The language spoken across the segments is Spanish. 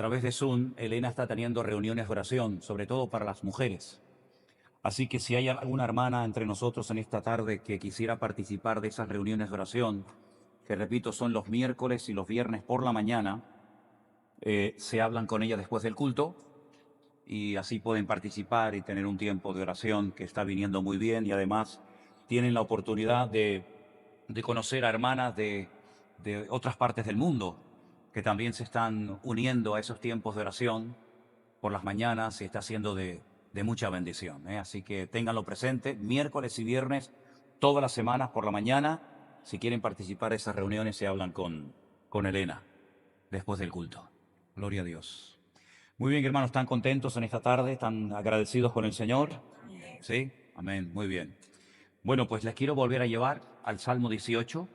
través de Zoom, Elena está teniendo reuniones de oración, sobre todo para las mujeres. Así que si hay alguna hermana entre nosotros en esta tarde que quisiera participar de esas reuniones de oración, que repito, son los miércoles y los viernes por la mañana, se hablan con ella después del culto y así pueden participar y tener un tiempo de oración que está viniendo muy bien, y además tienen la oportunidad de conocer a hermanas de otras partes del mundo que también se están uniendo a esos tiempos de oración por las mañanas, y está siendo de mucha bendición, ¿eh? Así que ténganlo presente, miércoles y viernes, todas las semanas por la mañana. Si quieren participar de esas reuniones, se hablan con Elena después del culto. Gloria a Dios. Muy bien, hermanos, ¿están contentos en esta tarde? ¿Están agradecidos con el Señor? ¿Sí? Amén, muy bien. Bueno, pues les quiero volver a llevar al Salmo 18.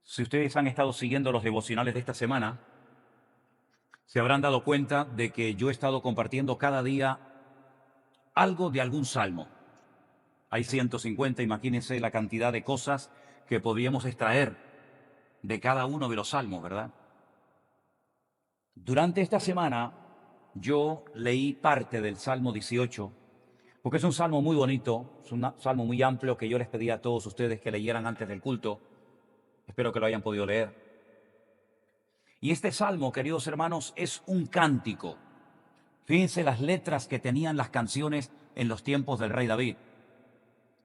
Si ustedes han estado siguiendo los devocionales de esta semana, se habrán dado cuenta de que yo he estado compartiendo cada día algo de algún salmo. Hay 150, imagínense la cantidad de cosas que podríamos extraer de cada uno de los salmos, ¿verdad? Durante esta semana yo leí parte del Salmo 18, porque es un salmo muy bonito, es un salmo muy amplio que yo les pedí a todos ustedes que leyeran antes del culto. Espero que lo hayan podido leer. Y este salmo, queridos hermanos, es un cántico. Fíjense las letras que tenían las canciones en los tiempos del rey David.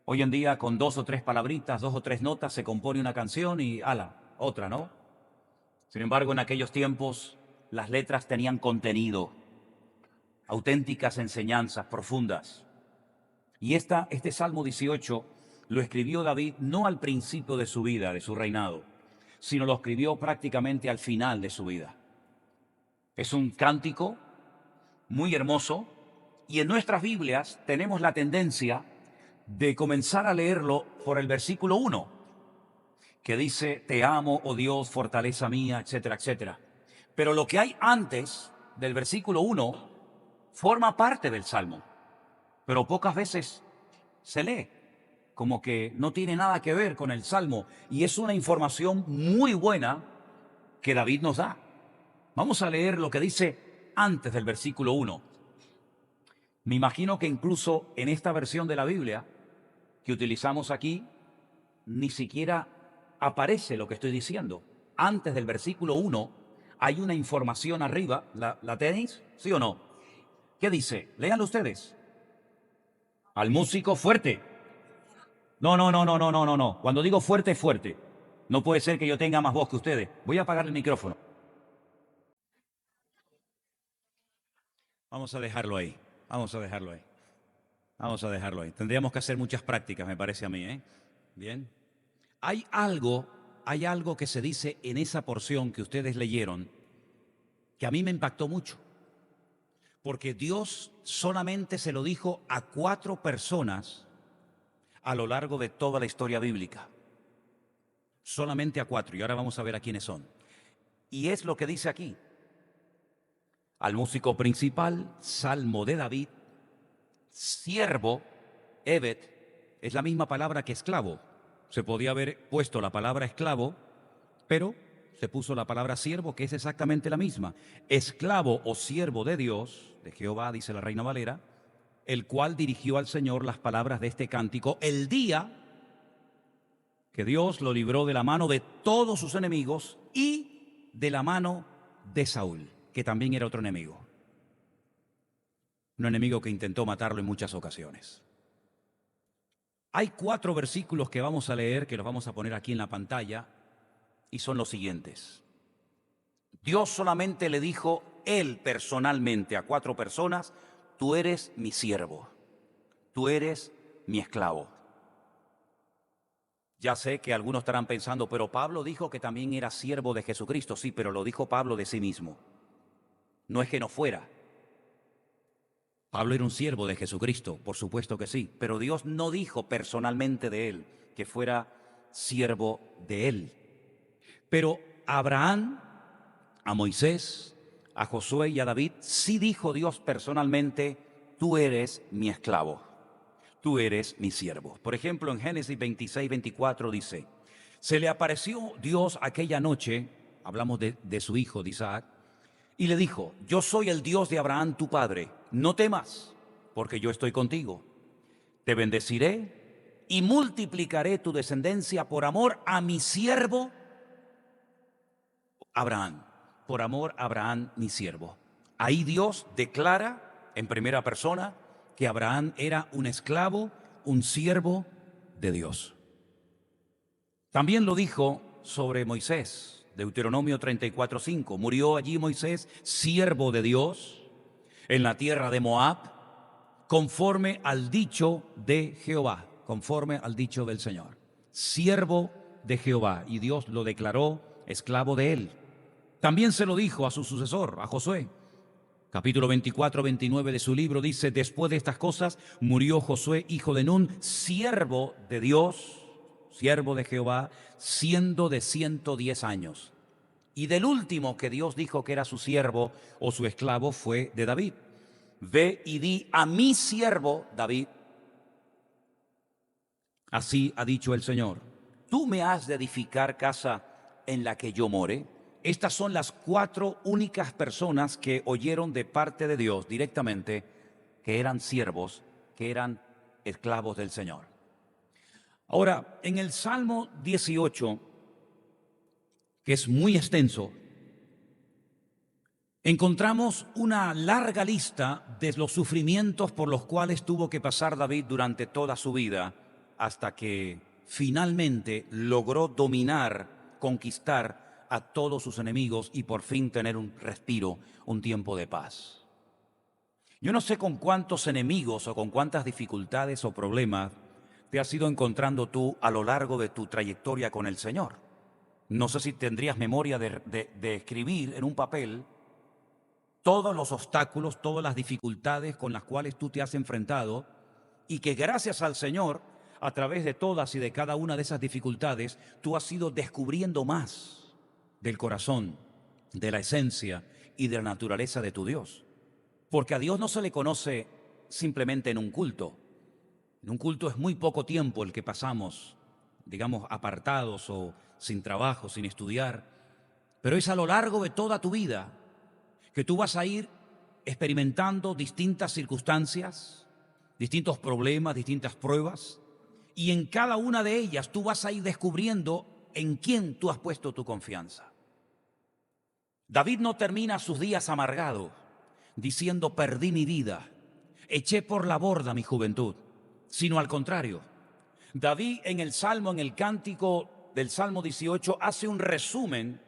Hoy en día, con 2 o 3 palabritas, 2 o 3 notas, se compone una canción y ¡ala! Otra, ¿no? Sin embargo, en aquellos tiempos, las letras tenían contenido, auténticas enseñanzas profundas. Y este Salmo 18 lo escribió David no al principio de su vida, de su reinado, sino lo escribió prácticamente al final de su vida. Es un cántico muy hermoso, y en nuestras Biblias tenemos la tendencia de comenzar a leerlo por el versículo 1, que dice, te amo, oh Dios, fortaleza mía, etcétera, etcétera. Pero lo que hay antes del versículo 1 forma parte del Salmo, pero pocas veces se lee, como que no tiene nada que ver con el Salmo, y es una información muy buena que David nos da. Vamos a leer lo que dice antes del versículo 1. Me imagino que incluso en esta versión de la Biblia que utilizamos aquí, ni siquiera aparece lo que estoy diciendo. Antes del versículo 1 hay una información arriba. ¿La tenéis? ¿Sí o no? ¿Qué dice? Léanlo ustedes. Al músico fuerte. No, no, no, no, no, no, no, no. Cuando digo fuerte, es fuerte. No puede ser que yo tenga más voz que ustedes. Voy a apagar el micrófono. Vamos a dejarlo ahí. Vamos a dejarlo ahí. Vamos a dejarlo ahí. Tendríamos que hacer muchas prácticas, me parece a mí, ¿eh? Bien. Hay algo que se dice en esa porción que ustedes leyeron que a mí me impactó mucho, porque Dios solamente se lo dijo a 4 personas a lo largo de toda la historia bíblica. Solamente a 4, y ahora vamos a ver a quiénes son. Y es lo que dice aquí. Al músico principal, Salmo de David, siervo, Eved, es la misma palabra que esclavo. Se podía haber puesto la palabra esclavo, pero se puso la palabra siervo, que es exactamente la misma. Esclavo o siervo de Dios, de Jehová, dice la Reina Valera, el cual dirigió al Señor las palabras de este cántico el día que Dios lo libró de la mano de todos sus enemigos y de la mano de Saúl, que también era otro enemigo. Un enemigo que intentó matarlo en muchas ocasiones. Hay 4 versículos que vamos a leer, que los vamos a poner aquí en la pantalla, y son los siguientes. Dios solamente le dijo, él personalmente, a 4 personas, tú eres mi siervo, tú eres mi esclavo. Ya sé que algunos estarán pensando, pero Pablo dijo que también era siervo de Jesucristo. Sí, pero lo dijo Pablo de sí mismo. No es que no fuera. Pablo era un siervo de Jesucristo, por supuesto que sí, pero Dios no dijo personalmente de él que fuera siervo de él. Pero a Abraham, a Moisés, a Josué y a David, sí dijo Dios personalmente, tú eres mi esclavo, tú eres mi siervo. Por ejemplo, en Génesis 26, 24 dice, se le apareció Dios aquella noche, hablamos de su hijo, de Isaac, Y le dijo: yo soy el Dios de Abraham tu padre, no temas, porque yo estoy contigo. Te bendeciré y multiplicaré tu descendencia por amor a mi siervo Abraham, por amor a Abraham mi siervo. Ahí Dios declara en primera persona que Abraham era un esclavo, un siervo de Dios. También lo dijo sobre Moisés, Deuteronomio 34:5. Murió allí Moisés, siervo de Dios, en la tierra de Moab, conforme al dicho de Jehová, conforme al dicho del Señor. Siervo de Jehová, y Dios lo declaró esclavo de él. También se lo dijo a su sucesor, a Josué. Capítulo 24-29 de su libro dice: después de estas cosas murió Josué, hijo de Nun, siervo de Dios, siervo de Jehová, siendo de 110 años. Y del último que Dios dijo que era su siervo o su esclavo fue de David. Ve y di a mi siervo David: así ha dicho el Señor, tú me has de edificar casa en la que yo more. Estas son las 4 únicas personas que oyeron de parte de Dios directamente que eran siervos, que eran esclavos del Señor. Ahora, en el Salmo 18, que es muy extenso, encontramos una larga lista de los sufrimientos por los cuales tuvo que pasar David durante toda su vida, hasta que finalmente logró dominar, conquistar a todos sus enemigos y por fin tener un respiro, un tiempo de paz. Yo no sé con cuántos enemigos o con cuántas dificultades o problemas te has ido encontrando tú a lo largo de tu trayectoria con el Señor. No sé si tendrías memoria de escribir en un papel todos los obstáculos, todas las dificultades con las cuales tú te has enfrentado, y que gracias al Señor, a través de todas y de cada una de esas dificultades, tú has ido descubriendo más del corazón, de la esencia y de la naturaleza de tu Dios. Porque a Dios no se le conoce simplemente en un culto. En un culto es muy poco tiempo el que pasamos, digamos, apartados o sin trabajo, sin estudiar, pero es a lo largo de toda tu vida que tú vas a ir experimentando distintas circunstancias, distintos problemas, distintas pruebas, y en cada una de ellas tú vas a ir descubriendo en quién tú has puesto tu confianza. David no termina sus días amargado, diciendo: perdí mi vida, eché por la borda mi juventud, sino al contrario. David en el Salmo, en el cántico del Salmo 18, hace un resumen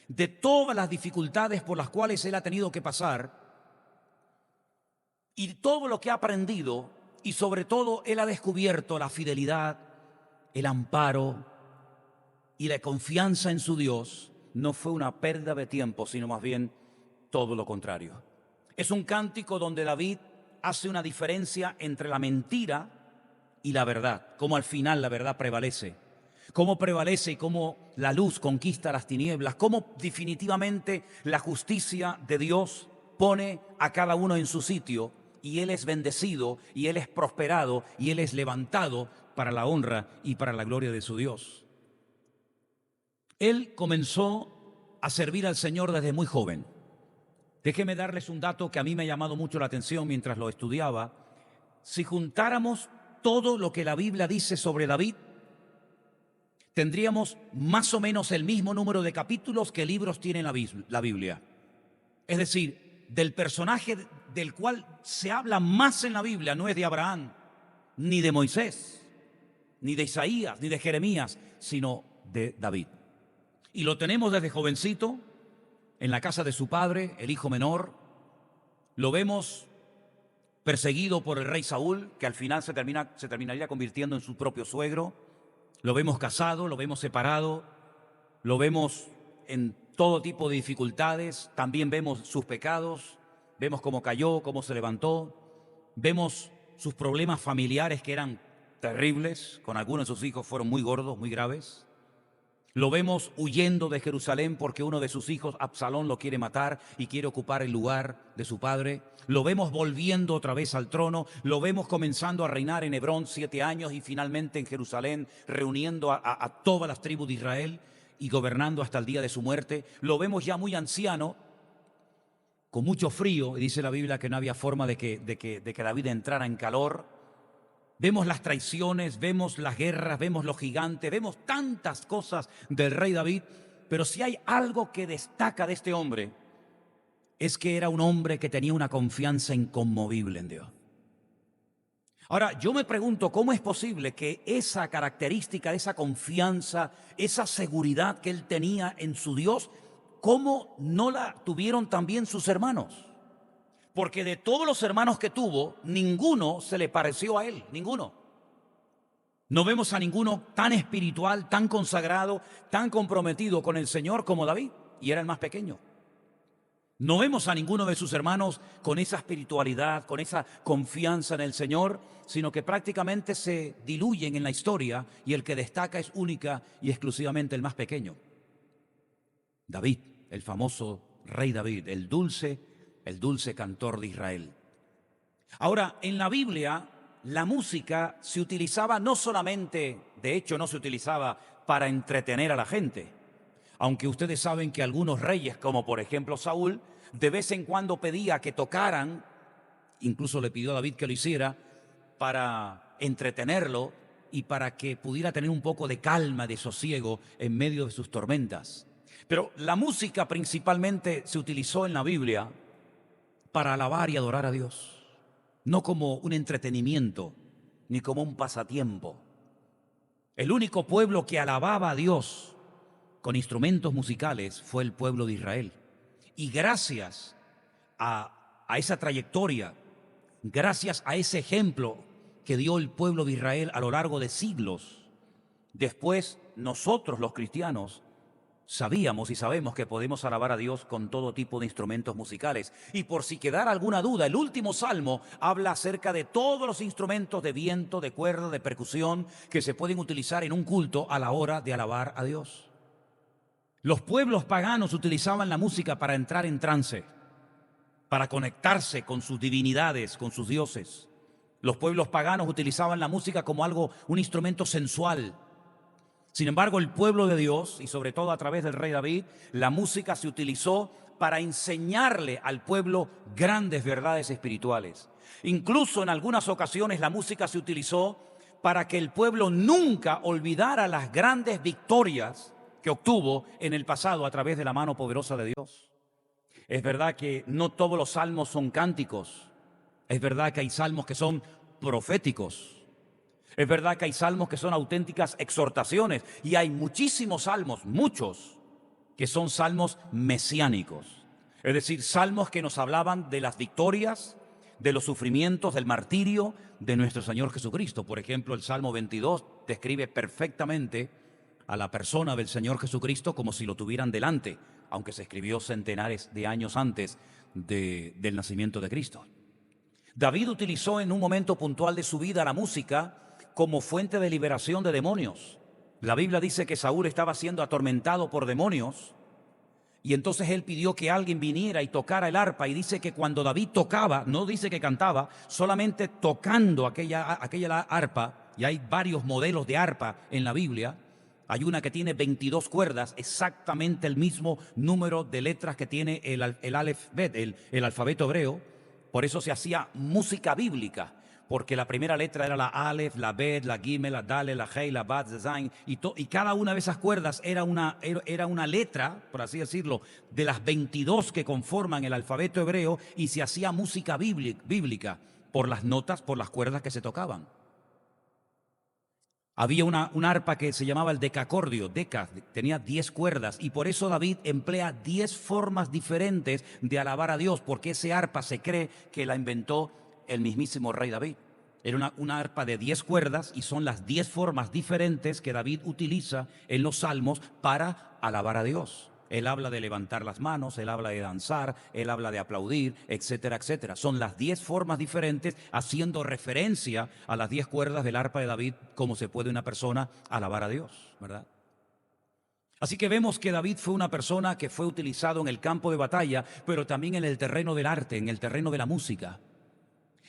de todas las dificultades por las cuales él ha tenido que pasar y todo lo que ha aprendido, y sobre todo él ha descubierto la fidelidad, el amparo y la confianza en su Dios. No fue una pérdida de tiempo, sino más bien todo lo contrario. Es un cántico donde David hace una diferencia entre la mentira y la verdad, cómo al final la verdad prevalece, cómo prevalece y cómo la luz conquista las tinieblas, cómo definitivamente la justicia de Dios pone a cada uno en su sitio, y él es bendecido, y él es prosperado, y él es levantado para la honra y para la gloria de su Dios. Él comenzó a servir al Señor desde muy joven. Déjenme darles un dato que a mí me ha llamado mucho la atención mientras lo estudiaba. Si juntáramos todo lo que la Biblia dice sobre David, tendríamos más o menos el mismo número de capítulos que libros tiene la Biblia. Es decir, del personaje del cual se habla más en la Biblia no es de Abraham, ni de Moisés, ni de Isaías, ni de Jeremías, sino de David. Y lo tenemos desde jovencito, en la casa de su padre, el hijo menor. Lo vemos perseguido por el rey Saúl, que al final se terminaría convirtiendo en su propio suegro. Lo vemos casado, lo vemos separado, lo vemos en todo tipo de dificultades. También vemos sus pecados, vemos cómo cayó, cómo se levantó. Vemos sus problemas familiares, que eran terribles. Con algunos de sus hijos fueron muy gordos, muy graves. Lo vemos huyendo de Jerusalén porque uno de sus hijos, Absalón, lo quiere matar y quiere ocupar el lugar de su padre. Lo vemos volviendo otra vez al trono. Lo vemos comenzando a reinar en Hebrón 7 años y finalmente en Jerusalén, reuniendo a todas las tribus de Israel y gobernando hasta el día de su muerte. Lo vemos ya muy anciano, con mucho frío, y dice la Biblia que no había forma de que David entrara en calor. Vemos las traiciones, vemos las guerras, vemos los gigantes, vemos tantas cosas del rey David, pero si hay algo que destaca de este hombre, es que era un hombre que tenía una confianza inconmovible en Dios. Ahora, yo me pregunto, ¿cómo es posible que esa característica, esa confianza, esa seguridad que él tenía en su Dios, cómo no la tuvieron también sus hermanos? Porque de todos los hermanos que tuvo, ninguno se le pareció a él, ninguno. No vemos a ninguno tan espiritual, tan consagrado, tan comprometido con el Señor como David, y era el más pequeño. No vemos a ninguno de sus hermanos con esa espiritualidad, con esa confianza en el Señor, sino que prácticamente se diluyen en la historia y el que destaca es única y exclusivamente el más pequeño. David, el famoso rey David, el dulce cantor de Israel. Ahora, en la Biblia, la música se utilizaba no solamente, de hecho no se utilizaba para entretener a la gente, aunque ustedes saben que algunos reyes, como por ejemplo Saúl, de vez en cuando pedía que tocaran, incluso le pidió a David que lo hiciera, para entretenerlo y para que pudiera tener un poco de calma, de sosiego en medio de sus tormentas. Pero la música principalmente se utilizó en la Biblia para alabar y adorar a Dios, no como un entretenimiento, ni como un pasatiempo. El único pueblo que alababa a Dios con instrumentos musicales fue el pueblo de Israel. Y gracias a esa trayectoria, gracias a ese ejemplo que dio el pueblo de Israel a lo largo de siglos, después nosotros los cristianos sabíamos y sabemos que podemos alabar a Dios con todo tipo de instrumentos musicales. Y por si quedara alguna duda, el último salmo habla acerca de todos los instrumentos de viento, de cuerda, de percusión que se pueden utilizar en un culto a la hora de alabar a Dios. Los pueblos paganos utilizaban la música para entrar en trance, para conectarse con sus divinidades, con sus dioses. Los pueblos paganos utilizaban la música como algo, un instrumento sensual. Sin embargo, el pueblo de Dios, y sobre todo a través del rey David, la música se utilizó para enseñarle al pueblo grandes verdades espirituales. Incluso en algunas ocasiones la música se utilizó para que el pueblo nunca olvidara las grandes victorias que obtuvo en el pasado a través de la mano poderosa de Dios. Es verdad que no todos los salmos son cánticos. Es verdad que hay salmos que son proféticos. Es verdad que hay salmos que son auténticas exhortaciones. Y hay muchísimos salmos, muchos, que son salmos mesiánicos. Es decir, salmos que nos hablaban de las victorias, de los sufrimientos, del martirio de nuestro Señor Jesucristo. Por ejemplo, el Salmo 22 describe perfectamente a la persona del Señor Jesucristo como si lo tuvieran delante, aunque se escribió centenares de años antes del nacimiento de Cristo. David utilizó en un momento puntual de su vida la música como fuente de liberación de demonios. La Biblia dice que Saúl estaba siendo atormentado por demonios y entonces él pidió que alguien viniera y tocara el arpa, y dice que cuando David tocaba, no dice que cantaba, solamente tocando aquella arpa, y hay varios modelos de arpa en la Biblia. Hay una que tiene 22 cuerdas, exactamente el mismo número de letras que tiene el Aleph Bet, el alfabeto hebreo. Por eso se hacía música bíblica, porque la primera letra era la Aleph, la Bet, la Gimel, la Dale, la Hei, la Bat, la Zain, y cada una de esas cuerdas era una letra, por así decirlo, de las 22 que conforman el alfabeto hebreo, y se hacía música bíblica por las notas, por las cuerdas que se tocaban. Había una arpa que se llamaba el decacordio, tenía 10 cuerdas, y por eso David emplea 10 formas diferentes de alabar a Dios, porque ese arpa se cree que la inventó el mismísimo rey David. Era una arpa de 10 cuerdas, y son las 10 formas diferentes que David utiliza en los salmos para alabar a Dios. Él habla de levantar las manos, él habla de danzar, él habla de aplaudir, etcétera, etcétera. Son las 10 formas diferentes, haciendo referencia a las 10 cuerdas del arpa de David, como se puede una persona alabar a Dios, ¿verdad? Así que vemos que David fue una persona que fue utilizado en el campo de batalla, pero también en el terreno del arte, en el terreno de la música.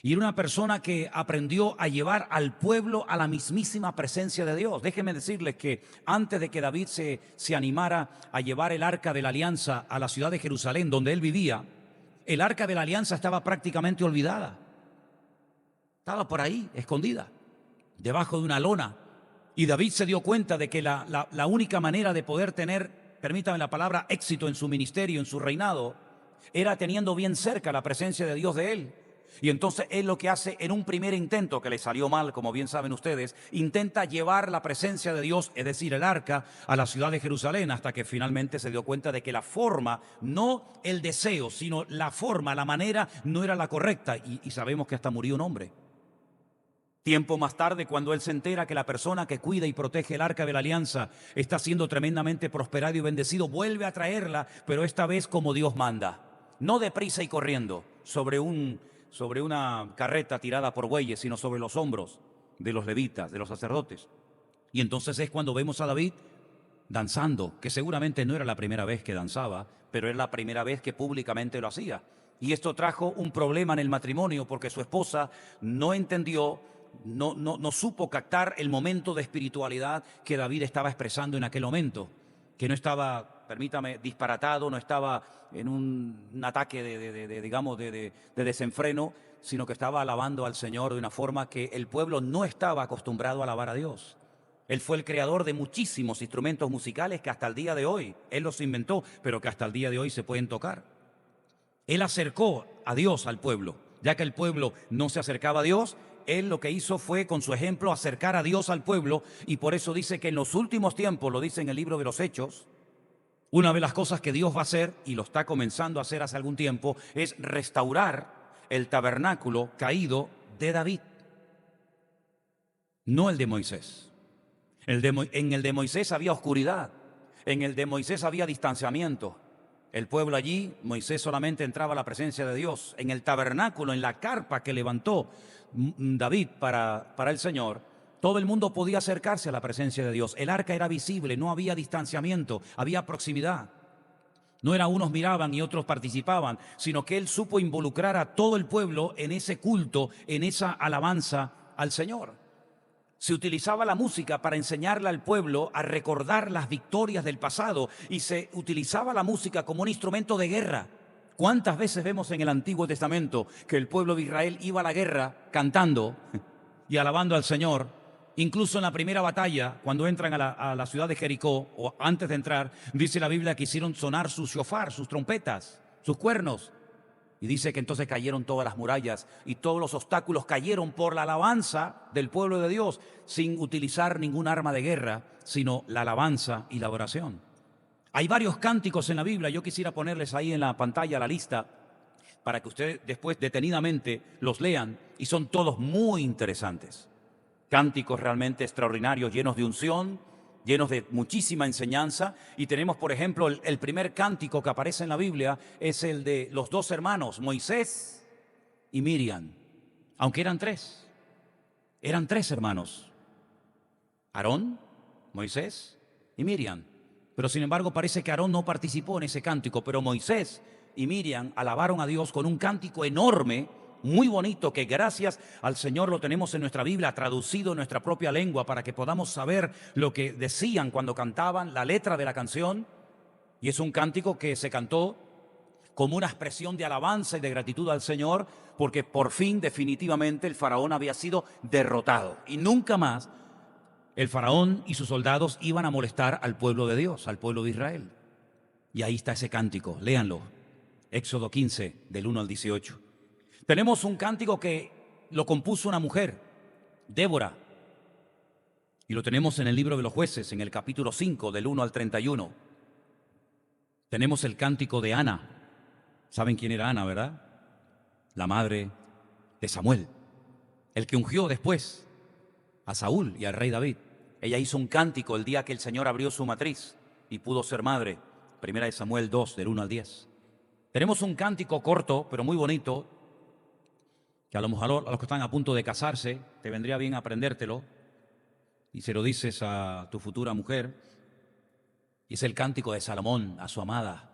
Y era una persona que aprendió a llevar al pueblo a la mismísima presencia de Dios. Déjenme decirles que antes de que David se animara a llevar el arca de la alianza a la ciudad de Jerusalén, donde él vivía, El arca de la alianza estaba prácticamente olvidada. Estaba por ahí, escondida, debajo de una lona. Y David se dio cuenta de que la única manera de poder tener, permítame la palabra, éxito en su ministerio, en su reinado, era teniendo bien cerca la presencia de Dios de él. Y entonces él lo que hace en un primer intento, que le salió mal, como bien saben ustedes, intenta llevar la presencia de Dios, es decir, el arca, a la ciudad de Jerusalén, hasta que finalmente se dio cuenta de que la forma, no el deseo, sino la forma, la manera, no era la correcta. Y sabemos que hasta murió un hombre. Tiempo más tarde, cuando él se entera que la persona que cuida y protege el arca de la alianza está siendo tremendamente prosperado y bendecido, vuelve a traerla, pero esta vez como Dios manda. No deprisa y corriendo sobre una carreta tirada por bueyes, sino sobre los hombros de los levitas, de los sacerdotes. Y entonces es cuando vemos a David danzando, que seguramente no era la primera vez que danzaba, pero era la primera vez que públicamente lo hacía. Y esto trajo un problema en el matrimonio porque su esposa no entendió, no supo captar el momento de espiritualidad que David estaba expresando en aquel momento, que no estaba, permítame, disparatado, no estaba en un ataque de desenfreno, sino que estaba alabando al Señor de una forma que el pueblo no estaba acostumbrado a alabar a Dios. Él fue el creador de muchísimos instrumentos musicales que hasta el día de hoy, él los inventó, pero que hasta el día de hoy se pueden tocar. Él acercó a Dios al pueblo, ya que el pueblo no se acercaba a Dios. Él lo que hizo fue, con su ejemplo, acercar a Dios al pueblo, y por eso dice que en los últimos tiempos, lo dice en el libro de los Hechos, una de las cosas que Dios va a hacer, y lo está comenzando a hacer hace algún tiempo, es restaurar el tabernáculo caído de David, no el de Moisés. En el de Moisés había oscuridad, en el de Moisés había distanciamiento. El pueblo allí, Moisés solamente entraba a la presencia de Dios. En el tabernáculo, en la carpa que levantó David para el Señor, todo el mundo podía acercarse a la presencia de Dios. El arca era visible, no había distanciamiento, había proximidad. No era unos miraban y otros participaban, sino que él supo involucrar a todo el pueblo en ese culto, en esa alabanza al Señor. Se utilizaba la música para enseñarle al pueblo a recordar las victorias del pasado, y se utilizaba la música como un instrumento de guerra. ¿Cuántas veces vemos en el Antiguo Testamento que el pueblo de Israel iba a la guerra cantando y alabando al Señor? Incluso en la primera batalla, cuando entran a la ciudad de Jericó, o antes de entrar, dice la Biblia que hicieron sonar sus shofar, sus trompetas, sus cuernos. Y dice que entonces cayeron todas las murallas y todos los obstáculos cayeron por la alabanza del pueblo de Dios, sin utilizar ningún arma de guerra, sino la alabanza y la oración. Hay varios cánticos en la Biblia, yo quisiera ponerles ahí en la pantalla la lista para que ustedes después detenidamente los lean, y son todos muy interesantes. Cánticos realmente extraordinarios, llenos de unción, llenos de muchísima enseñanza. Y tenemos, por ejemplo, el primer cántico que aparece en la Biblia es el de los dos hermanos, Moisés y Miriam, aunque eran tres hermanos, Aarón, Moisés y Miriam. Pero sin embargo parece que Aarón no participó en ese cántico, pero Moisés y Miriam alabaron a Dios con un cántico enorme, muy bonito, que gracias al Señor lo tenemos en nuestra Biblia, traducido en nuestra propia lengua, para que podamos saber lo que decían cuando cantaban, la letra de la canción. Y es un cántico que se cantó como una expresión de alabanza y de gratitud al Señor, porque por fin, definitivamente, el faraón había sido derrotado. Y nunca más el faraón y sus soldados iban a molestar al pueblo de Dios, al pueblo de Israel. Y ahí está ese cántico, léanlo. Éxodo 15, del 1 al 18. Tenemos un cántico que lo compuso una mujer, Débora, y lo tenemos en el libro de los Jueces, en el capítulo 5, del 1 al 31. Tenemos el cántico de Ana. ¿Saben quién era Ana, verdad? La madre de Samuel, el que ungió después a Saúl y al rey David. Ella hizo un cántico el día que el Señor abrió su matriz y pudo ser madre. Primera de Samuel 2, del 1 al 10. Tenemos un cántico corto, pero muy bonito, que a lo mejor a los que están a punto de casarse, te vendría bien aprendértelo, y se lo dices a tu futura mujer. Y es el cántico de Salomón a su amada.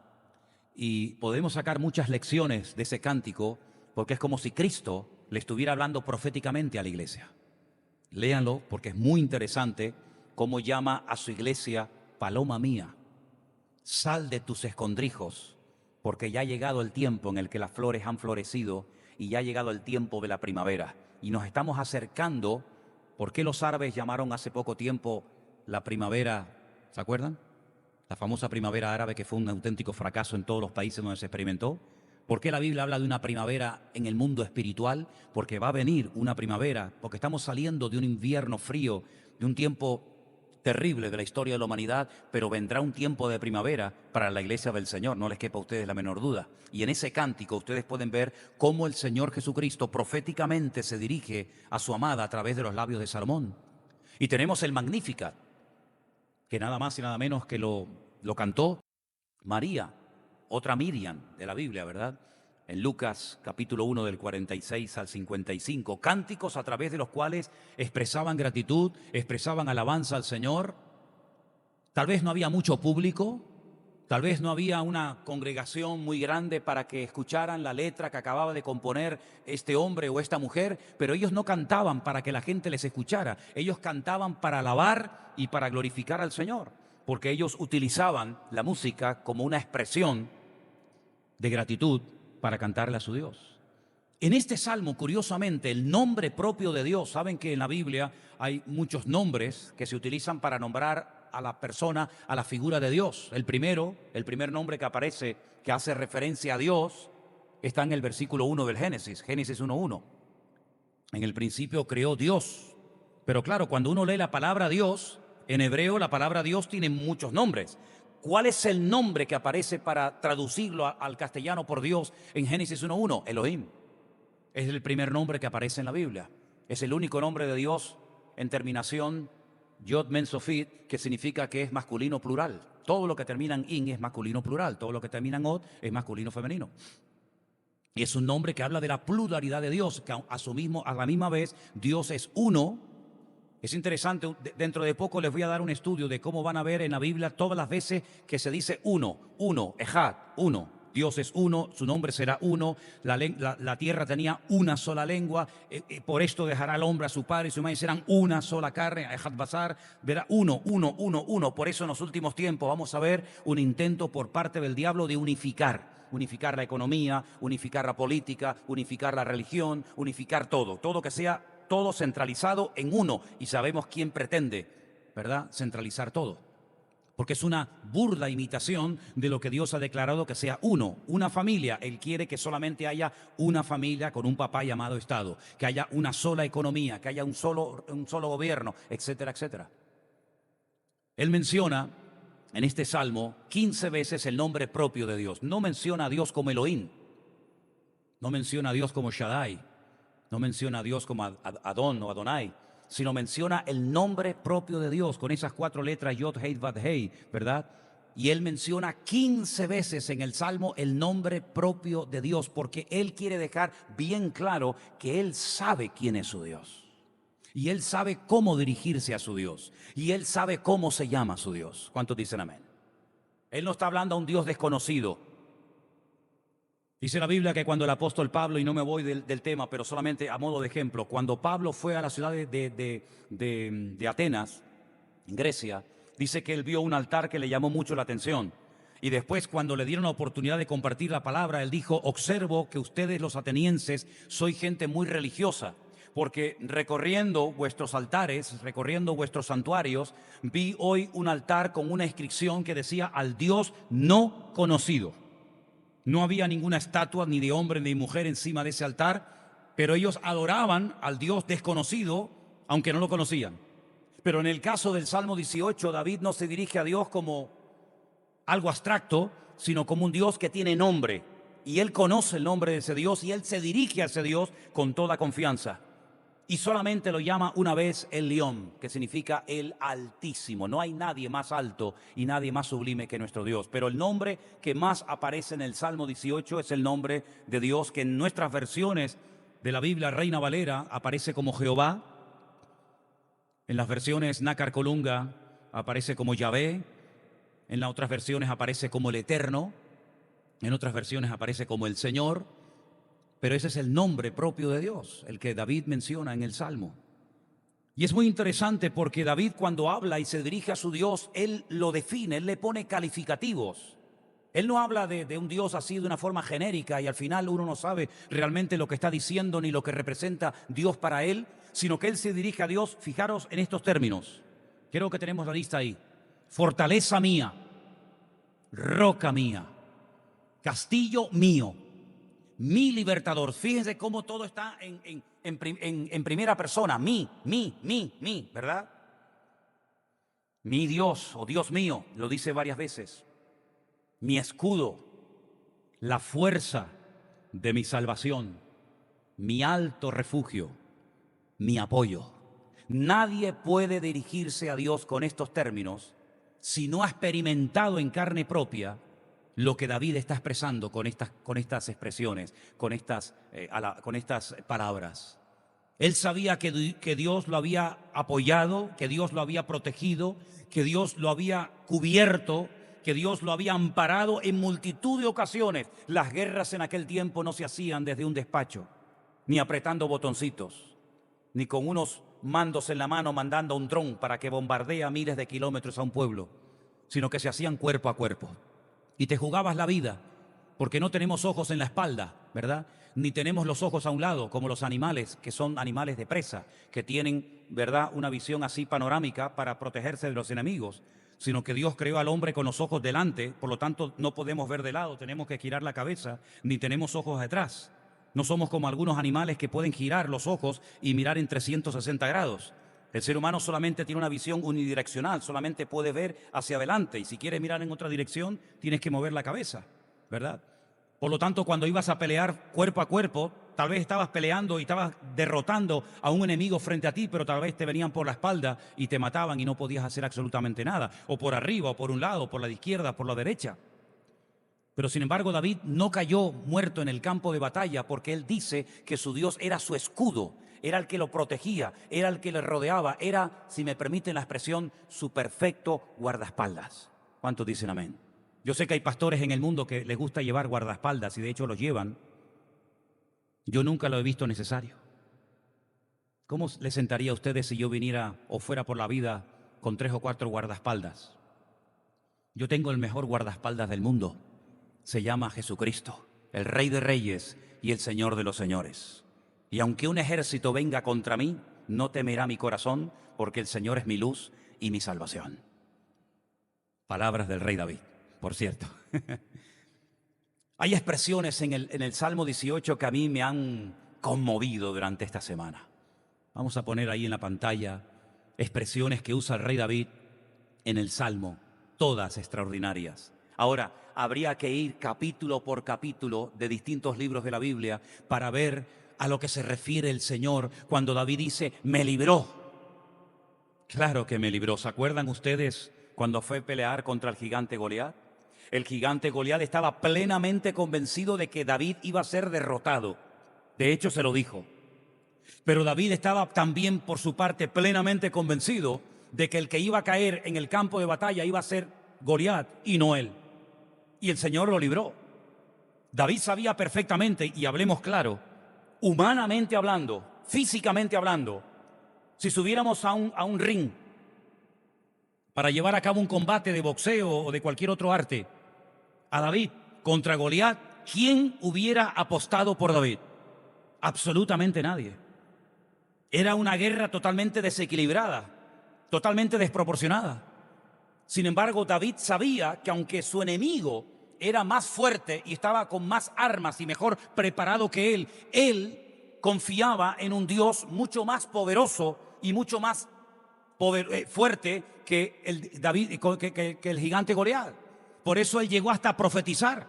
Y podemos sacar muchas lecciones de ese cántico, porque es como si Cristo le estuviera hablando proféticamente a la iglesia. Léanlo, porque es muy interesante cómo llama a su iglesia paloma mía. Sal de tus escondrijos, porque ya ha llegado el tiempo en el que las flores han florecido y ya ha llegado el tiempo de la primavera. Y nos estamos acercando. ¿Por qué los árabes llamaron hace poco tiempo la primavera? ¿Se acuerdan? La famosa primavera árabe, que fue un auténtico fracaso en todos los países donde se experimentó. ¿Por qué la Biblia habla de una primavera en el mundo espiritual? Porque va a venir una primavera, porque estamos saliendo de un invierno frío, de un tiempo terrible de la historia de la humanidad, pero vendrá un tiempo de primavera para la iglesia del Señor, no les quepa a ustedes la menor duda. Y en ese cántico ustedes pueden ver cómo el Señor Jesucristo proféticamente se dirige a su amada a través de los labios de Salomón. Y tenemos el Magnificat, que nada más y nada menos que lo cantó María, otra Miriam de la Biblia, ¿verdad? En Lucas capítulo 1 del 46 al 55, cánticos a través de los cuales expresaban gratitud, expresaban alabanza al Señor. Tal vez no había mucho público, tal vez no había una congregación muy grande para que escucharan la letra que acababa de componer este hombre o esta mujer, pero ellos no cantaban para que la gente les escuchara, ellos cantaban para alabar y para glorificar al Señor, porque ellos utilizaban la música como una expresión de gratitud para cantarle a su Dios. En este salmo, curiosamente, el nombre propio de Dios, saben que en la Biblia hay muchos nombres que se utilizan para nombrar a la persona, a la figura de Dios. El primer nombre que aparece, que hace referencia a Dios, está en el versículo 1 del Génesis, Génesis 1:1. En el principio creó Dios. Pero claro, cuando uno lee la palabra Dios, en hebreo la palabra Dios tiene muchos nombres. ¿Cuál es el nombre que aparece para traducirlo al castellano por Dios en Génesis 1:1? Elohim. Es el primer nombre que aparece en la Biblia. Es el único nombre de Dios en terminación Yod Men Sofit, que significa que es masculino plural. Todo lo que termina en in es masculino plural. Todo lo que termina en od es masculino femenino. Y es un nombre que habla de la pluralidad de Dios, que a la misma vez Dios es uno. Es interesante, dentro de poco les voy a dar un estudio de cómo van a ver en la Biblia todas las veces que se dice uno, Ejad, uno. Dios es uno, su nombre será uno, la tierra tenía una sola lengua, por esto dejará el hombre a su padre y su madre, serán una sola carne, Ejad Basar, verá uno. Por eso en los últimos tiempos vamos a ver un intento por parte del diablo de unificar la economía, unificar la política, unificar la religión, unificar todo que sea todo centralizado en uno, y sabemos quién pretende, ¿verdad?, centralizar todo, porque es una burda imitación de lo que Dios ha declarado que sea uno, una familia. Él quiere que solamente haya una familia con un papá llamado Estado, que haya una sola economía, que haya un solo gobierno, etcétera, etcétera. Él menciona en este salmo 15 veces el nombre propio de Dios. No menciona a Dios como Elohim, no menciona a Dios como Shaddai, no menciona a Dios como Adón o Adonai, sino menciona el nombre propio de Dios con esas 4 letras Yod, Hei, Vav, Hei, ¿verdad? Y él menciona 15 veces en el Salmo el nombre propio de Dios, porque él quiere dejar bien claro que él sabe quién es su Dios. Y él sabe cómo dirigirse a su Dios. Y él sabe cómo se llama su Dios. ¿Cuántos dicen amén? Él no está hablando a un Dios desconocido. Dice la Biblia que cuando el apóstol Pablo, y no me voy del tema, pero solamente a modo de ejemplo, cuando Pablo fue a la ciudad de Atenas, en Grecia, dice que él vio un altar que le llamó mucho la atención. Y después, cuando le dieron la oportunidad de compartir la palabra, él dijo: observo que ustedes los atenienses sois gente muy religiosa, porque recorriendo vuestros altares, recorriendo vuestros santuarios, vi hoy un altar con una inscripción que decía: al Dios no conocido. No había ninguna estatua ni de hombre ni de mujer encima de ese altar, pero ellos adoraban al Dios desconocido, aunque no lo conocían. Pero en el caso del Salmo 18, David no se dirige a Dios como algo abstracto, sino como un Dios que tiene nombre. Y él conoce el nombre de ese Dios y él se dirige a ese Dios con toda confianza. Y solamente lo llama una vez el León, que significa el Altísimo. No hay nadie más alto y nadie más sublime que nuestro Dios. Pero el nombre que más aparece en el Salmo 18 es el nombre de Dios, que en nuestras versiones de la Biblia Reina Valera aparece como Jehová. En las versiones Nácar Colunga aparece como Yahvé. En las otras versiones aparece como el Eterno. En otras versiones aparece como el Señor. Pero ese es el nombre propio de Dios, el que David menciona en el Salmo. Y es muy interesante porque David, cuando habla y se dirige a su Dios, él lo define, él le pone calificativos. Él no habla de un Dios así de una forma genérica y al final uno no sabe realmente lo que está diciendo ni lo que representa Dios para él, sino que él se dirige a Dios, fijaros en estos términos. Creo que tenemos la lista ahí. Fortaleza mía, roca mía, castillo mío, mi libertador. Fíjense cómo todo está en primera persona. Mi, ¿verdad? Mi Dios o Dios mío, lo dice varias veces. Mi escudo, la fuerza de mi salvación, mi alto refugio, mi apoyo. Nadie puede dirigirse a Dios con estos términos si no ha experimentado en carne propia lo que David está expresando con estas expresiones, con estas palabras. Él sabía que Dios lo había apoyado, que Dios lo había protegido, que Dios lo había cubierto, que Dios lo había amparado en multitud de ocasiones. Las guerras en aquel tiempo no se hacían desde un despacho, ni apretando botoncitos, ni con unos mandos en la mano mandando un dron para que bombardee a miles de kilómetros a un pueblo, sino que se hacían cuerpo a cuerpo. Y te jugabas la vida, porque no tenemos ojos en la espalda, ¿verdad? Ni tenemos los ojos a un lado, como los animales, que son animales de presa, que tienen, ¿verdad?, una visión así panorámica para protegerse de los enemigos, sino que Dios creó al hombre con los ojos delante, por lo tanto no podemos ver de lado, tenemos que girar la cabeza, ni tenemos ojos detrás. No somos como algunos animales que pueden girar los ojos y mirar en 360 grados. El ser humano solamente tiene una visión unidireccional, solamente puede ver hacia adelante, y si quieres mirar en otra dirección, tienes que mover la cabeza, ¿verdad? Por lo tanto, cuando ibas a pelear cuerpo a cuerpo, tal vez estabas peleando y estabas derrotando a un enemigo frente a ti, pero tal vez te venían por la espalda y te mataban y no podías hacer absolutamente nada, o por arriba, o por un lado, por la izquierda, por la derecha. Pero sin embargo, David no cayó muerto en el campo de batalla porque él dice que su Dios era su escudo, era el que lo protegía, era el que le rodeaba, era, si me permiten la expresión, su perfecto guardaespaldas. ¿Cuántos dicen amén? Yo sé que hay pastores en el mundo que les gusta llevar guardaespaldas y de hecho los llevan. Yo nunca lo he visto necesario. ¿Cómo les sentaría a ustedes si yo viniera o fuera por la vida con 3 o 4 guardaespaldas? Yo tengo el mejor guardaespaldas del mundo. Se llama Jesucristo, el Rey de Reyes y el Señor de los Señores. Y aunque un ejército venga contra mí, no temerá mi corazón, porque el Señor es mi luz y mi salvación. Palabras del rey David, por cierto. Hay expresiones en el Salmo 18 que a mí me han conmovido durante esta semana. Vamos a poner ahí en la pantalla expresiones que usa el rey David en el Salmo, todas extraordinarias. Ahora, habría que ir capítulo por capítulo de distintos libros de la Biblia para ver a lo que se refiere el Señor cuando David dice, me libró. Claro que me libró. ¿Se acuerdan ustedes cuando fue a pelear contra el gigante Goliat? El gigante Goliat estaba plenamente convencido de que David iba a ser derrotado. De hecho, se lo dijo. Pero David estaba también, por su parte, plenamente convencido de que el que iba a caer en el campo de batalla iba a ser Goliat y no él. Y el Señor lo libró. David sabía perfectamente, y hablemos claro, humanamente hablando, físicamente hablando, si subiéramos a un ring para llevar a cabo un combate de boxeo o de cualquier otro arte, a David contra Goliat, ¿quién hubiera apostado por David? Absolutamente nadie. Era una guerra totalmente desequilibrada, totalmente desproporcionada. Sin embargo, David sabía que aunque su enemigo era más fuerte y estaba con más armas y mejor preparado que él confiaba en un Dios mucho más poderoso y mucho más fuerte que el gigante Goliat. Por eso él llegó hasta profetizar,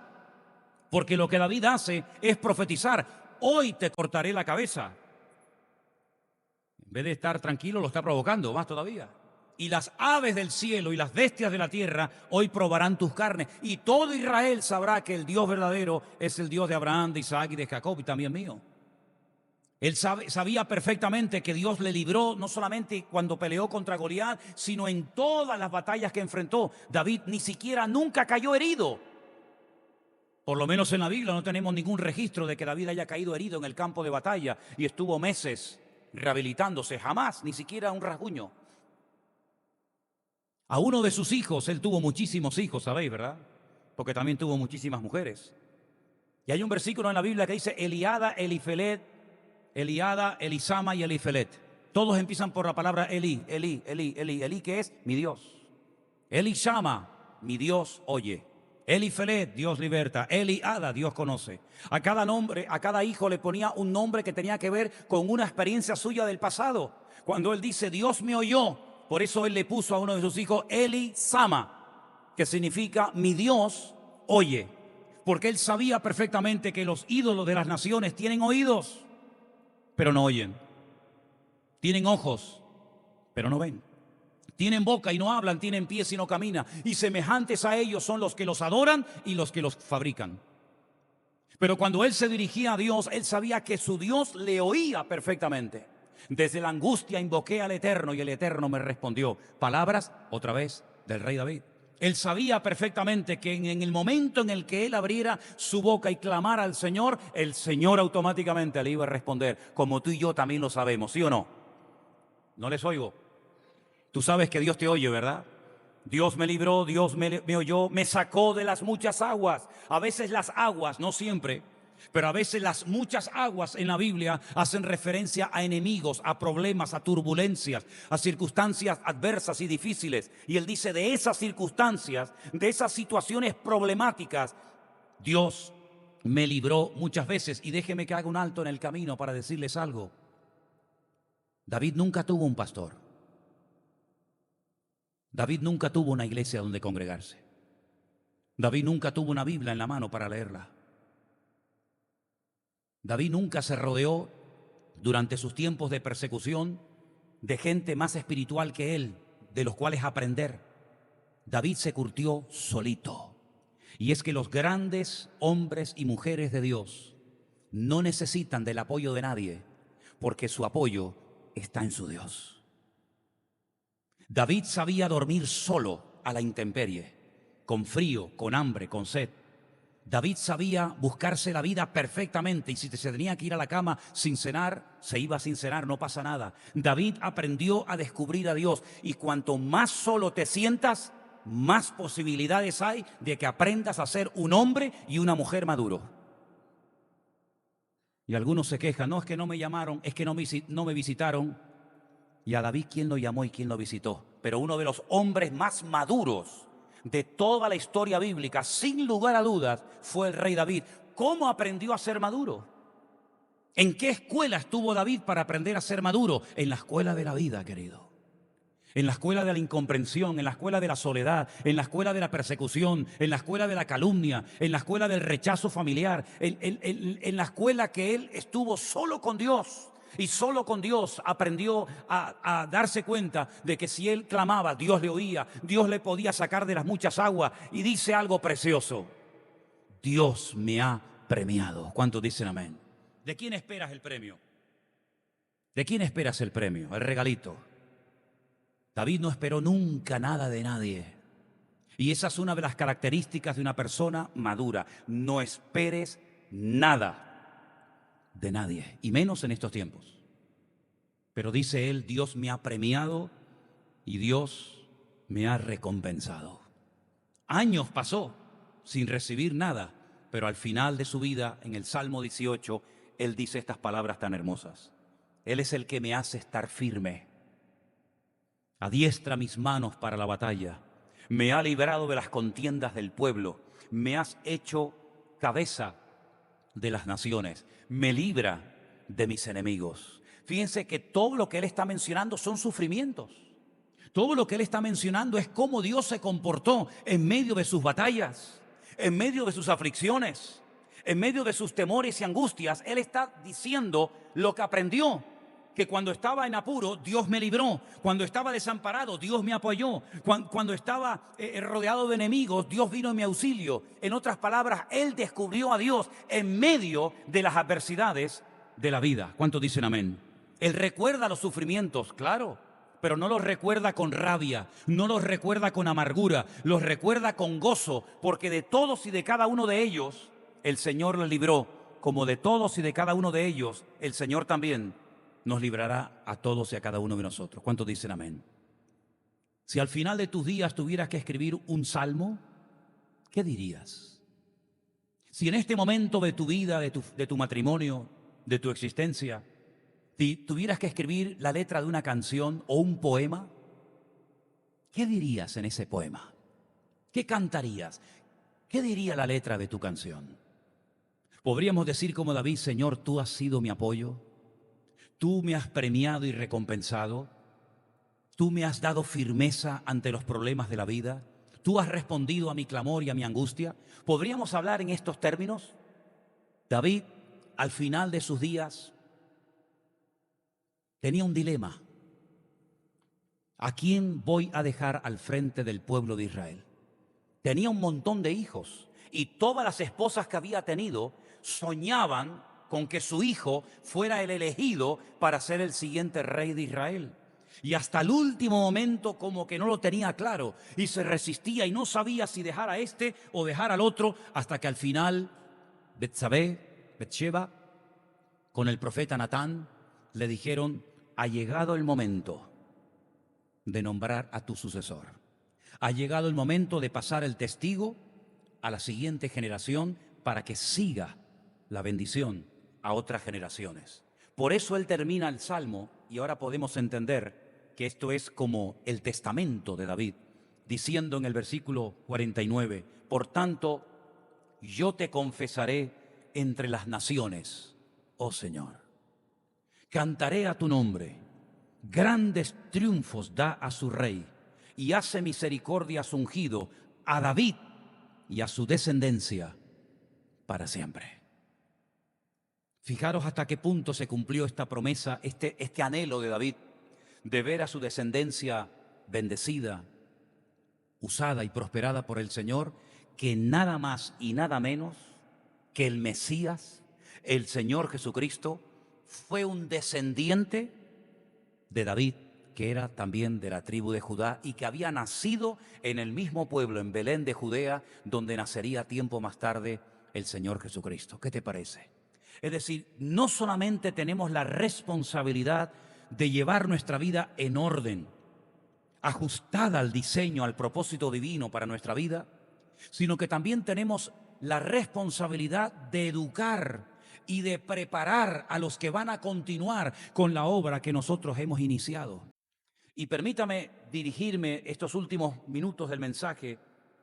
porque lo que David hace es profetizar. Hoy te cortaré la cabeza. En vez de estar tranquilo, lo está provocando más todavía. Y las aves del cielo y las bestias de la tierra hoy probarán tus carnes. Y todo Israel sabrá que el Dios verdadero es el Dios de Abraham, de Isaac y de Jacob y también mío. Él sabía perfectamente que Dios le libró no solamente cuando peleó contra Goliat, sino en todas las batallas que enfrentó. David ni siquiera nunca cayó herido. Por lo menos en la Biblia no tenemos ningún registro de que David haya caído herido en el campo de batalla y estuvo meses rehabilitándose. Jamás, ni siquiera un rasguño. A uno de sus hijos, él tuvo muchísimos hijos, ¿sabéis, verdad? porque también tuvo muchísimas mujeres. Y hay un versículo en la Biblia que dice Eliada, Elifelet, Eliada, Elisama y Elifelet. Todos empiezan por la palabra Eli, Eli, Eli, Eli. Eli, que es mi Dios. Elisama, mi Dios oye. Elifelet, Dios liberta. Eliada, Dios conoce. A cada nombre, a cada hijo le ponía un nombre que tenía que ver con una experiencia suya del pasado. Cuando él dice Dios me oyó, por eso él le puso a uno de sus hijos Elisama, que significa mi Dios oye. Porque él sabía perfectamente que los ídolos de las naciones tienen oídos, pero no oyen. Tienen ojos, pero no ven. Tienen boca y no hablan, tienen pies y no caminan. Y semejantes a ellos son los que los adoran y los que los fabrican. Pero cuando él se dirigía a Dios, él sabía que su Dios le oía perfectamente. Desde la angustia invoqué al Eterno y el Eterno me respondió. Palabras, otra vez, del rey David. Él sabía perfectamente que en el momento en el que él abriera su boca y clamara al Señor, el Señor automáticamente le iba a responder, como tú y yo también lo sabemos, ¿sí o no? No les oigo. Tú sabes que Dios te oye, ¿verdad? Dios me libró, Dios me oyó, me sacó de las muchas aguas. A veces las aguas, no siempre, pero a veces las muchas aguas en la Biblia hacen referencia a enemigos, a problemas, a turbulencias, a circunstancias adversas y difíciles. Y él dice, de esas circunstancias, de esas situaciones problemáticas, Dios me libró muchas veces. Y déjeme que haga un alto en el camino para decirles algo. David nunca tuvo un pastor. David nunca tuvo una iglesia donde congregarse. David nunca tuvo una Biblia en la mano para leerla. David nunca se rodeó durante sus tiempos de persecución de gente más espiritual que él, de los cuales aprender. David se curtió solito. Y es que los grandes hombres y mujeres de Dios no necesitan del apoyo de nadie, porque su apoyo está en su Dios. David sabía dormir solo a la intemperie, con frío, con hambre, con sed. David sabía buscarse la vida perfectamente y si se tenía que ir a la cama sin cenar, se iba sin cenar, no pasa nada. David aprendió a descubrir a Dios y cuanto más solo te sientas, más posibilidades hay de que aprendas a ser un hombre y una mujer maduro. Y algunos se quejan, no es que no me llamaron, es que no me visitaron. Y a David, ¿quién lo llamó y quién lo visitó? Pero uno de los hombres más maduros de toda la historia bíblica, sin lugar a dudas, fue el rey David. ¿Cómo aprendió a ser maduro? ¿En qué escuela estuvo David para aprender a ser maduro? En la escuela de la vida, querido. En la escuela de la incomprensión, en la escuela de la soledad, en la escuela de la persecución, en la escuela de la calumnia, en la escuela del rechazo familiar, en la escuela que él estuvo solo con Dios. Y solo con Dios aprendió a darse cuenta de que si él clamaba, Dios le oía, Dios le podía sacar de las muchas aguas. Y dice algo precioso, Dios me ha premiado. ¿Cuántos dicen amén? ¿De quién esperas el premio? ¿De quién esperas el premio, el regalito? David no esperó nunca nada de nadie. Y esa es una de las características de una persona madura. No esperes nada de nadie, y menos en estos tiempos. Pero dice él, Dios me ha premiado y Dios me ha recompensado. Años pasó sin recibir nada, pero al final de su vida, en el Salmo 18, él dice estas palabras tan hermosas. Él es el que me hace estar firme. Adiestra mis manos para la batalla. Me ha librado de las contiendas del pueblo. Me has hecho cabeza de las naciones, me libra de mis enemigos. Fíjense que todo lo que él está mencionando son sufrimientos. Todo lo que él está mencionando es cómo Dios se comportó en medio de sus batallas, en medio de sus aflicciones, en medio de sus temores y angustias. Él está diciendo lo que aprendió, que cuando estaba en apuro, Dios me libró. Cuando estaba desamparado, Dios me apoyó. Cuando estaba rodeado de enemigos, Dios vino en mi auxilio. En otras palabras, él descubrió a Dios en medio de las adversidades de la vida. ¿Cuántos dicen amén? Él recuerda los sufrimientos, claro, pero no los recuerda con rabia, no los recuerda con amargura, los recuerda con gozo, porque de todos y de cada uno de ellos, el Señor los libró, como de todos y de cada uno de ellos, el Señor también nos librará a todos y a cada uno de nosotros. ¿Cuántos dicen amén? Si al final de tus días tuvieras que escribir un salmo, ¿qué dirías? Si en este momento de tu vida, de tu matrimonio, de tu existencia, si tuvieras que escribir la letra de una canción o un poema, ¿qué dirías en ese poema? ¿Qué cantarías? ¿Qué diría la letra de tu canción? Podríamos decir como David: Señor, tú has sido mi apoyo, tú me has premiado y recompensado, tú me has dado firmeza ante los problemas de la vida, tú has respondido a mi clamor y a mi angustia. ¿Podríamos hablar en estos términos? David, al final de sus días, tenía un dilema. ¿A quién voy a dejar al frente del pueblo de Israel? Tenía un montón de hijos y todas las esposas que había tenido soñaban con que su hijo fuera el elegido para ser el siguiente rey de Israel. Y hasta el último momento como que no lo tenía claro y se resistía y no sabía si dejar a este o dejar al otro, hasta que al final Betsabé, con el profeta Natán, le dijeron: ha llegado el momento de nombrar a tu sucesor. Ha llegado el momento de pasar el testigo a la siguiente generación para que siga la bendición a otras generaciones. Por eso él termina el Salmo, y ahora podemos entender que esto es como el testamento de David, diciendo en el versículo 49: por tanto, yo te confesaré entre las naciones, oh Señor. Cantaré a tu nombre. Grandes triunfos da a su rey y hace misericordia a su ungido, a David y a su descendencia para siempre. Fijaros hasta qué punto se cumplió esta promesa, este anhelo de David de ver a su descendencia bendecida, usada y prosperada por el Señor, que nada más y nada menos que el Mesías, el Señor Jesucristo, fue un descendiente de David, que era también de la tribu de Judá y que había nacido en el mismo pueblo, en Belén de Judea, donde nacería tiempo más tarde el Señor Jesucristo. ¿Qué te parece? Es decir, no solamente tenemos la responsabilidad de llevar nuestra vida en orden, ajustada al diseño, al propósito divino para nuestra vida, sino que también tenemos la responsabilidad de educar y de preparar a los que van a continuar con la obra que nosotros hemos iniciado. Y permítame dirigirme estos últimos minutos del mensaje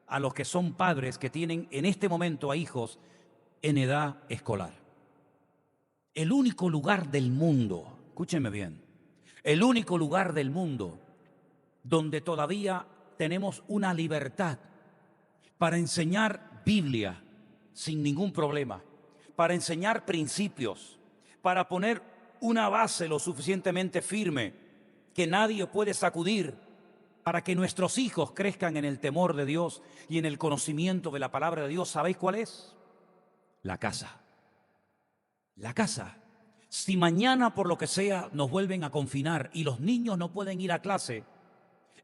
a los que son padres que tienen en este momento a hijos en edad escolar. El único lugar del mundo, escúchenme bien, el único lugar del mundo donde todavía tenemos una libertad para enseñar Biblia sin ningún problema, para enseñar principios, para poner una base lo suficientemente firme que nadie puede sacudir, para que nuestros hijos crezcan en el temor de Dios y en el conocimiento de la palabra de Dios. ¿Sabéis cuál es? La casa. La casa. Si mañana por lo que sea nos vuelven a confinar y los niños no pueden ir a clase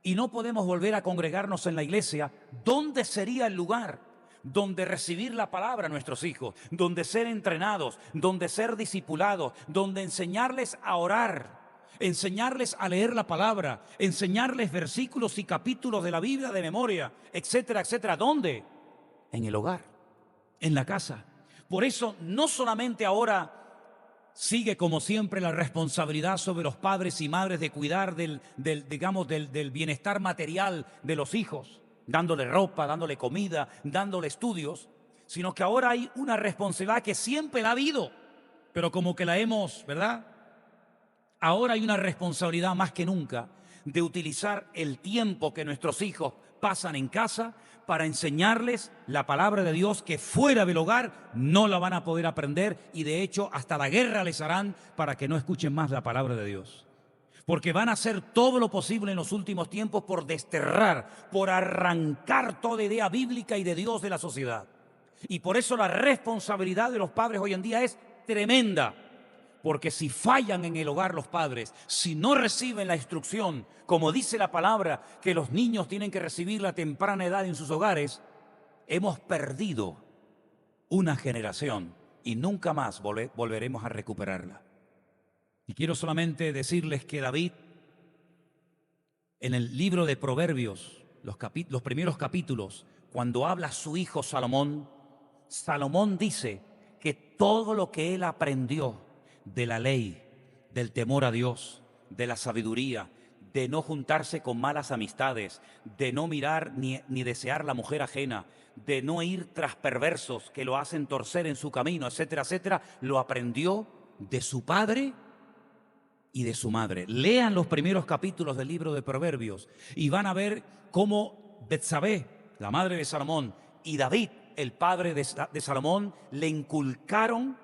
y no podemos volver a congregarnos en la iglesia, ¿dónde sería el lugar donde recibir la palabra a nuestros hijos, donde ser entrenados, donde ser discipulados, donde enseñarles a orar, enseñarles a leer la palabra, enseñarles versículos y capítulos de la Biblia de memoria, etcétera, etcétera? ¿Dónde? En el hogar, en la casa. Por eso no solamente ahora sigue como siempre la responsabilidad sobre los padres y madres de cuidar del bienestar material de los hijos, dándole ropa, dándole comida, dándole estudios, sino que ahora hay una responsabilidad que siempre la ha habido, pero como que la hemos, ¿verdad? Ahora hay una responsabilidad más que nunca de utilizar el tiempo que nuestros hijos pasan en casa para enseñarles la palabra de Dios, que fuera del hogar no la van a poder aprender, y de hecho hasta la guerra les harán para que no escuchen más la palabra de Dios. Porque van a hacer todo lo posible en los últimos tiempos por desterrar, por arrancar toda idea bíblica y de Dios de la sociedad. Y por eso la responsabilidad de los padres hoy en día es tremenda. Porque si fallan en el hogar los padres, si no reciben la instrucción, como dice la palabra, que los niños tienen que recibir a temprana edad en sus hogares, hemos perdido una generación y nunca más volveremos a recuperarla. Y quiero solamente decirles que David, en el libro de Proverbios, los primeros capítulos, cuando habla a su hijo Salomón, Salomón dice que todo lo que él aprendió de la ley, del temor a Dios, de la sabiduría, de no juntarse con malas amistades, de no mirar ni desear la mujer ajena, de no ir tras perversos que lo hacen torcer en su camino, etcétera, etcétera, lo aprendió de su padre y de su madre. Lean los primeros capítulos del libro de Proverbios y van a ver cómo Betsabé, la madre de Salomón, y David, el padre de Salomón, le inculcaron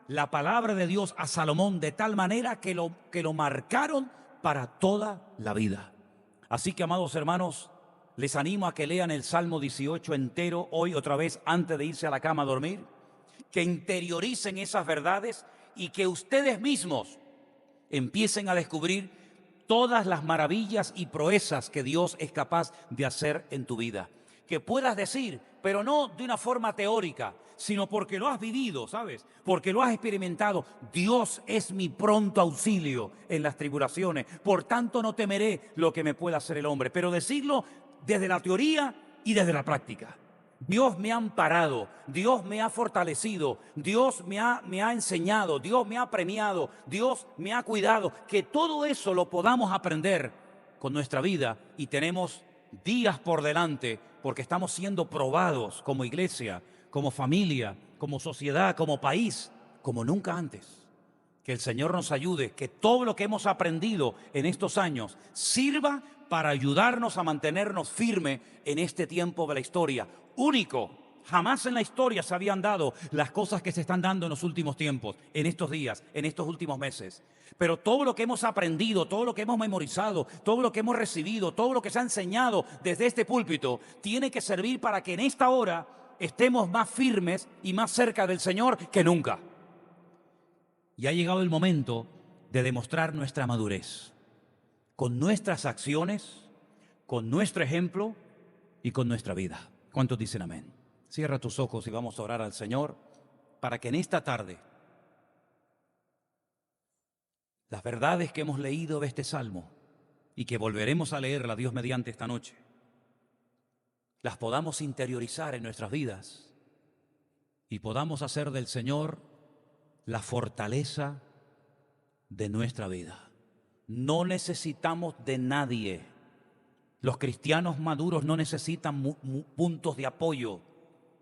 la palabra de Dios a Salomón de tal manera que lo marcaron para toda la vida. Así que, amados hermanos, les animo a que lean el Salmo 18 entero hoy otra vez antes de irse a la cama a dormir, que interioricen esas verdades y que ustedes mismos empiecen a descubrir todas las maravillas y proezas que Dios es capaz de hacer en tu vida. Que puedas decir, pero no de una forma teórica, sino porque lo has vivido, ¿sabes? Porque lo has experimentado. Dios es mi pronto auxilio en las tribulaciones. Por tanto, no temeré lo que me pueda hacer el hombre. Pero decirlo desde la teoría y desde la práctica. Dios me ha amparado, Dios me ha fortalecido, Dios me ha enseñado, Dios me ha premiado, Dios me ha cuidado. Que todo eso lo podamos aprender con nuestra vida y tenemos días por delante porque estamos siendo probados como iglesia, como familia, como sociedad, como país, como nunca antes. Que el Señor nos ayude, que todo lo que hemos aprendido en estos años sirva para ayudarnos a mantenernos firmes en este tiempo de la historia. Único, jamás en la historia se habían dado las cosas que se están dando en los últimos tiempos, en estos días, en estos últimos meses. Pero todo lo que hemos aprendido, todo lo que hemos memorizado, todo lo que hemos recibido, todo lo que se ha enseñado desde este púlpito, tiene que servir para que en esta hora estemos más firmes y más cerca del Señor que nunca. Y ha llegado el momento de demostrar nuestra madurez, con nuestras acciones, con nuestro ejemplo y con nuestra vida. ¿Cuántos dicen amén? Cierra tus ojos y vamos a orar al Señor para que en esta tarde las verdades que hemos leído de este Salmo y que volveremos a leerla, Dios mediante, esta noche, las podamos interiorizar en nuestras vidas y podamos hacer del Señor la fortaleza de nuestra vida. No necesitamos de nadie. Los cristianos maduros no necesitan puntos de apoyo,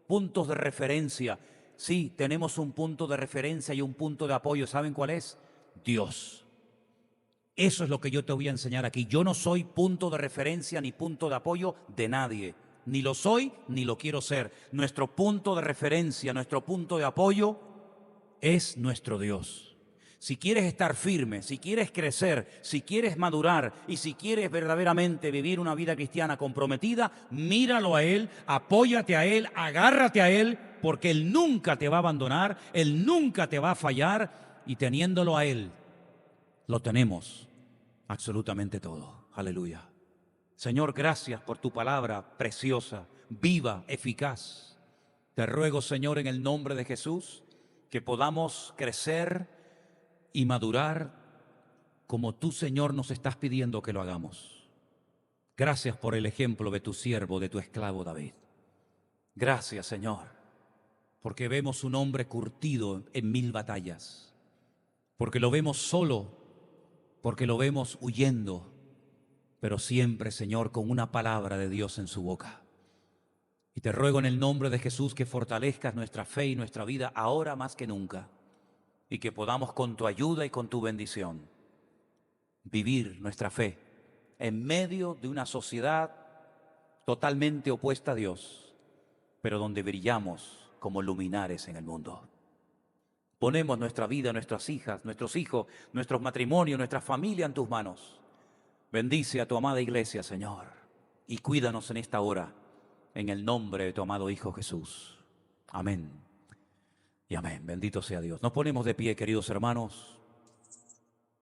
puntos de referencia. Sí, tenemos un punto de referencia y un punto de apoyo. ¿Saben cuál es? Dios. Eso es lo que yo te voy a enseñar aquí. Yo no soy punto de referencia ni punto de apoyo de nadie. Ni lo soy ni lo quiero ser. Nuestro punto de referencia, nuestro punto de apoyo es nuestro Dios. Si quieres estar firme, si quieres crecer, si quieres madurar y si quieres verdaderamente vivir una vida cristiana comprometida, míralo a Él, apóyate a Él, agárrate a Él, porque Él nunca te va a abandonar, Él nunca te va a fallar, y teniéndolo a Él, lo tenemos absolutamente todo. Aleluya. Señor, gracias por tu palabra preciosa, viva, eficaz. Te ruego, Señor, en el nombre de Jesús, que podamos crecer y madurar como tú, Señor, nos estás pidiendo que lo hagamos. Gracias por el ejemplo de tu siervo, de tu esclavo David. Gracias, Señor, porque vemos un hombre curtido en 1000 batallas, porque lo vemos solo, porque lo vemos huyendo, pero siempre, Señor, con una palabra de Dios en su boca. Y te ruego en el nombre de Jesús que fortalezcas nuestra fe y nuestra vida ahora más que nunca, y que podamos con tu ayuda y con tu bendición vivir nuestra fe en medio de una sociedad totalmente opuesta a Dios, pero donde brillamos como luminares en el mundo. Ponemos nuestra vida, nuestras hijas, nuestros hijos, nuestros matrimonios, nuestra familia en tus manos. Bendice a tu amada iglesia, Señor, y cuídanos en esta hora, en el nombre de tu amado Hijo Jesús. Amén. Y amén. Bendito sea Dios. Nos ponemos de pie, queridos hermanos.